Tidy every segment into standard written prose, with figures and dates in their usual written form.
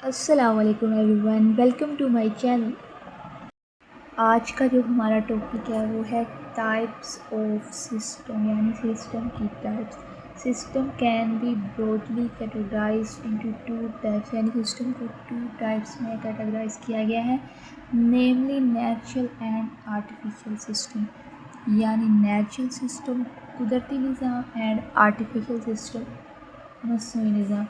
अस्सलाम वालेकुम everyone, welcome to my channel. आज का जो हमारा टॉपिक है वो है टाइप्स ऑफ सिस्टम, यानी सिस्टम की types. System can be broadly categorized into two types, यानी सिस्टम को टू टाइप्स में कैटेगराइज किया गया है, namely natural and artificial system. यानी नेचुरल सिस्टम कुदरती निज़ाम एंड आर्टिफिशियल सिस्टम मसनूई निज़ाम।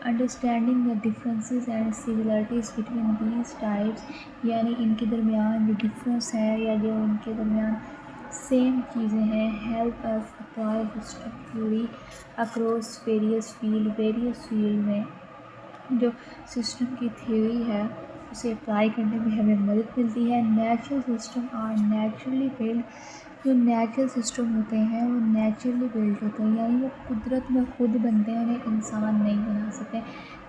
Understanding the differences and similarities between these types, यानी इनके दरमियान जो डिफरेंस है या जो इनके दरमियान सेम चीज़ें हैं, help us apply system theory across various field में जो सिस्टम की थ्योरी है उसे अप्लाई करने में हमें मदद मिलती है। Natural system are naturally build, जो नेचुरल सिस्टम होते हैं वो नेचुरली बिल्ड होते हैं, यानी वो कुदरत में खुद बनते हैं, उन्हें इंसान नहीं बना सकते।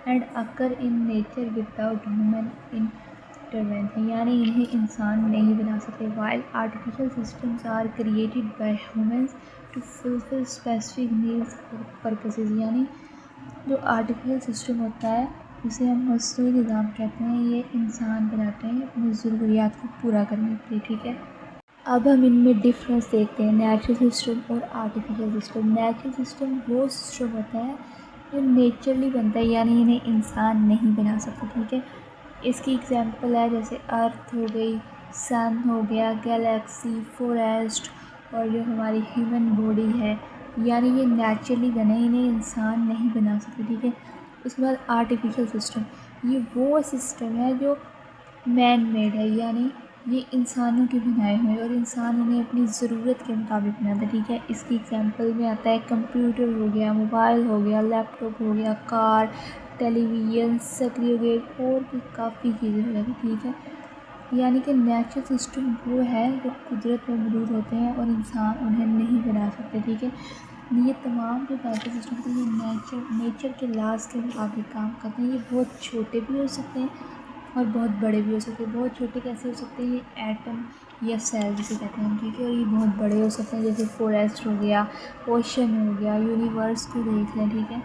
And occur in nature without human intervention, यानी इन्हें इंसान नहीं बना सकते। While artificial systems are created by humans to fulfil specific needs और पर्पसेस, यानी जो आर्टिफिशियल सिस्टम होता है जिसे हम मसनूई निज़ाम कहते हैं, ये इंसान बनाते हैं अपनी ज़रूरियात को पूरा करने के लिए। ठीक है, अब हम इनमें डिफरेंस देखते हैं, नेचुरल सिस्टम और आर्टिफिशियल सिस्टम। नेचुरल सिस्टम वो सिस्टम होता है जो नेचुरली बनता है, यानी इन्हें इंसान नहीं बना सकता। ठीक है, इसकी एग्जांपल है जैसे अर्थ हो गई, सन हो गया, गैलेक्सी, फॉरेस्ट और जो हमारी ह्यूमन बॉडी है, यानी ये नेचुरली बने, इन्हें इंसान नहीं बना सकते। ठीक है, उसके बाद आर्टिफिशियल सिस्टम, ये वो सिस्टम है जो मैन मेड है, यानी ये इंसानों के बनाए हुए हैं और इंसान इन्हें अपनी ज़रूरत के मुताबिक बनाता है। ठीक है, इसकी एग्जांपल में आता है कंप्यूटर हो गया, मोबाइल हो गया, लैपटॉप हो गया, कार, टेलीविज़न, सेक्रेटरी और भी काफ़ी चीज़ें हो जाती। ठीक है, यानी कि नेचुरल सिस्टम वो है जो कुदरत में मौजूद होते हैं और इंसान उन्हें नहीं बना सकते। ठीक है, ये तमाम जो नेचुरल सिस्टम होते हैं ये नेचर के लॉज के मुताबिक काम करते हैं। ये बहुत छोटे भी हो सकते हैं और बहुत बड़े भी हो सकते हैं। बहुत छोटे कैसे हो सकते हैं, ये एटम या सेल जिसे कहते हैं। ठीक है, और ये बहुत बड़े हो सकते हैं जैसे फॉरेस्ट हो गया, ओशन हो गया, यूनिवर्स को देख लें। ठीक है,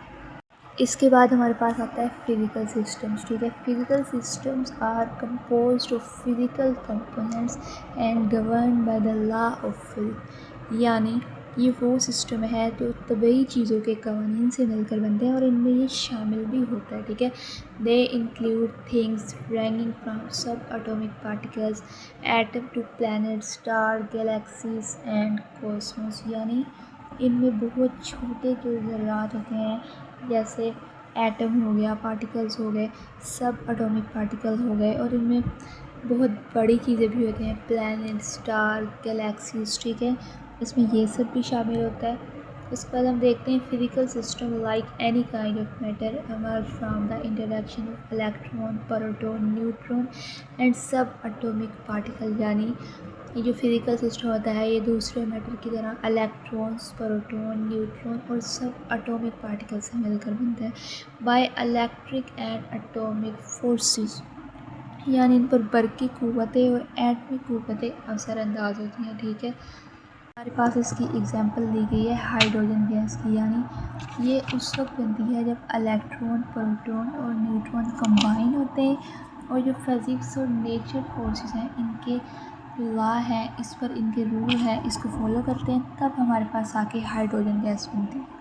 इसके बाद हमारे पास आता है फिज़िकल सिस्टम्स। ठीक है, physical systems are composed of physical components and govern by the law of physics, यानी ये वो सिस्टम है जो तबई चीज़ों के कवानीन से मिलकर बनते हैं और इनमें ये शामिल भी होता है। ठीक है, they include things ranging from subatomic particles atom to planet, star, galaxies and cosmos, यानी इनमें बहुत छोटे जो ज़रात होते हैं जैसे एटम हो गया, पार्टिकल्स हो गए, सब एटॉमिक पार्टिकल्स हो गए, और इनमें बहुत बड़ी चीज़ें भी होती हैं, प्लैनेट, स्टार, गैलेक्सीज। ठीक है, इसमें ये सब भी शामिल होता है। उसके बाद हम देखते हैं physical system like any kind of matter emerge from the interaction of electron, proton, neutron and सब एटॉमिक पार्टिकल, यानी ये जो फिज़िकल सिस्टम होता है ये दूसरे मैटर की तरह इलेक्ट्रॉन्स, प्रोटॉन, न्यूट्रॉन और सब एटॉमिक पार्टिकल से मिलकर बनता है by electric and atomic forces, यानी इन पर बरक़ी क़ुव्वतें और एटमी क़ुव्वतें असरअंदाज होती हैं। ठीक है, हमारे पास इसकी एग्जांपल दी गई है हाइड्रोजन गैस की, यानी ये उस वक्त बनती है जब इलेक्ट्रॉन, प्रोटॉन और न्यूट्रॉन कंबाइन होते हैं और जो फिज़िक्स और नेचर फोर्सेस हैं इनके लॉ है, इस पर इनके रूल है, इसको फॉलो करते हैं, तब हमारे पास आके हाइड्रोजन गैस बनती है।